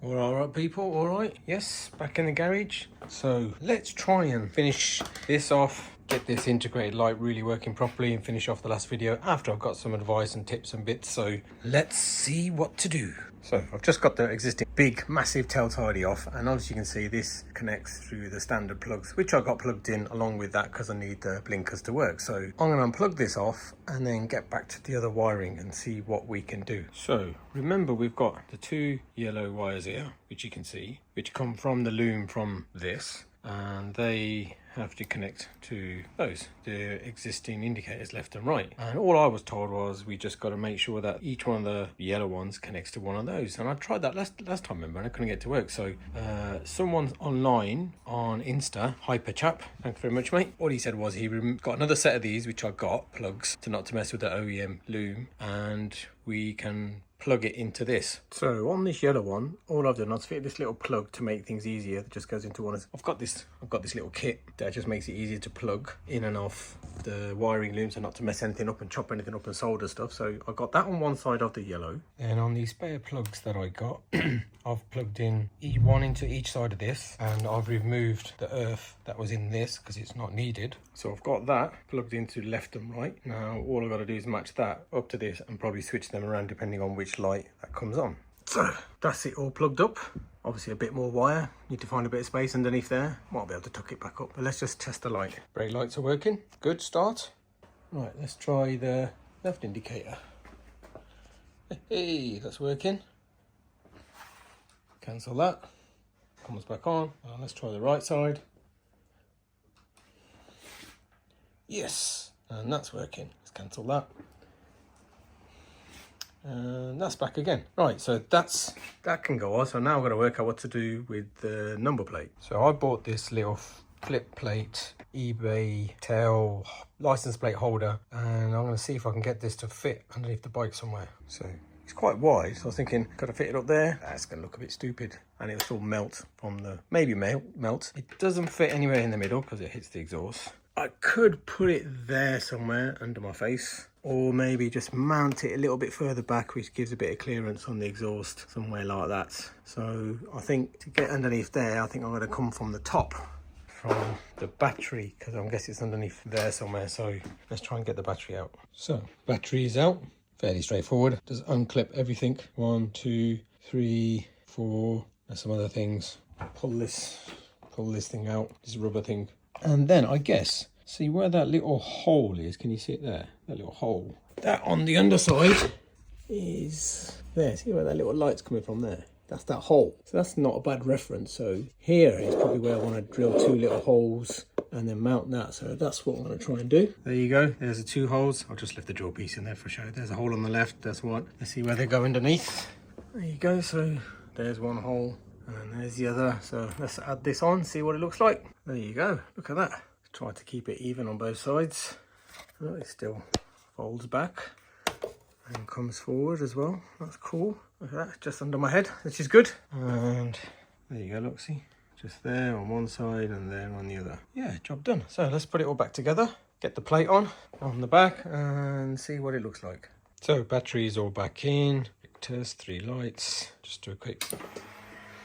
All right, people, all right. Yes, back in the garage. So let's try and finish this off, get this integrated light really working properly, and finish off the last video after I've got some advice and tips and bits. So let's see what to do. So I've just got the existing big massive tail tidy off, and as you can see, this connects through the standard plugs, which I got plugged in along with that because I need the blinkers to work. So I'm going to unplug this off and then get back to the other wiring and see what we can do. So remember, we've got the two yellow wires here, which you can see, which come from the loom from this, and they have to connect to those, the existing indicators left and right. And all I was told was we just got to make sure that each one of the yellow ones connects to one of those. And I tried that last time, remember, and I couldn't get it to work. So someone online on Insta, Hyper Chap, thanks very much, mate. All he said was he got another set of these, which I got plugs to not to mess with the OEM loom, and we can plug it into this. So on this yellow one, all I've done is fit this little plug to make things easier. That just goes into one. I've got this little kit that just makes it easier to plug in and off the wiring looms and not to mess anything up and chop anything up and solder stuff. So I got that on one side of the yellow, and on these spare plugs that I got, I've plugged in one into each side of this, and I've removed the earth that was in this because it's not needed. So I've got that plugged into left and right. Now all I've got to do is match that up to this and probably switch them around depending on which light that comes on. So that's it all plugged up. Obviously a bit more wire, need to find a bit of space underneath there. Might be able to tuck it back up, but let's just test the light. Brake lights are working, good start. Right, let's try the left indicator. Hey, that's working. Cancel that, comes back on. Let's try the right side. Yes, and that's working. Let's cancel that. And that's back again. Right, so that can go on. So now I've got to work out what to do with the number plate. So I bought this little flip plate eBay tail license plate holder, and I'm going to see if I can get this to fit underneath the bike somewhere. So it's quite wide, so I was thinking, could I fit it up there? That's going to look a bit stupid, and it'll still melt from the, maybe melt. It doesn't fit anywhere in the middle because it hits the exhaust. I could put it there somewhere under my face, or maybe just mount it a little bit further back, which gives a bit of clearance on the exhaust, somewhere like that. So I think to get underneath there, I think I'm going to come from the top, from the battery, because I guess it's underneath there somewhere. So let's try and get the battery out. So battery is out, fairly straightforward. Just unclip everything. 1, 2, 3, 4. There's some other things. Pull this thing out, this rubber thing. And then I guess, see where that little hole is? Can you see it there? That little hole. That on the underside is there. See where that little light's coming from there? That's that hole. So that's not a bad reference. So here is probably where I want to drill 2 little holes and then mount that. So that's what I'm going to try and do. There you go. There's the 2 holes. I'll just lift the drill piece in there for show. There's a hole on the left. That's one. Let's see where they go underneath. There you go. So there's one hole. And there's the other. So let's add this on, see what it looks like. There you go, look at that. Try to keep it even on both sides. Oh, it still folds back and comes forward as well. That's cool. Look at that, just under my head, which is good. And there you go, look, see? Just there on one side and there on the other. Yeah, job done. So let's put it all back together, get the plate on the back and see what it looks like. So battery is all back in. Test 3 lights. Just do a quick...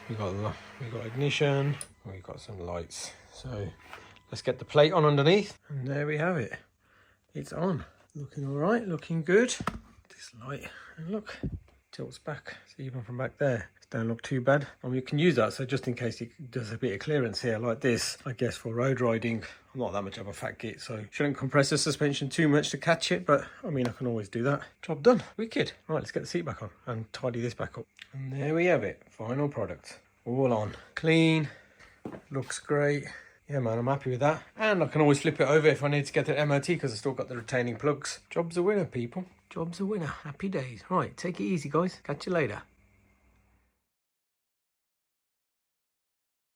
We got ignition, we got some lights. So let's get the plate on underneath, and there we have it. It's on. Looking all right, looking good. This light, and look, tilts back. So even from back there, it don't look too bad. And we can use that, so just in case it does a bit of clearance here like this, I guess for road riding. I'm not that much of a fat git, so shouldn't compress the suspension too much to catch it, but I mean, I can always do that. Job done, wicked. Right, let's get the seat back on and tidy this back up. And there we have it, final product. All on, clean, looks great. Yeah man, I'm happy with that. And I can always flip it over if I need to get the MOT because I've still got the retaining plugs. Job's a winner, people. Job's a winner, happy days. Right, take it easy guys, catch you later.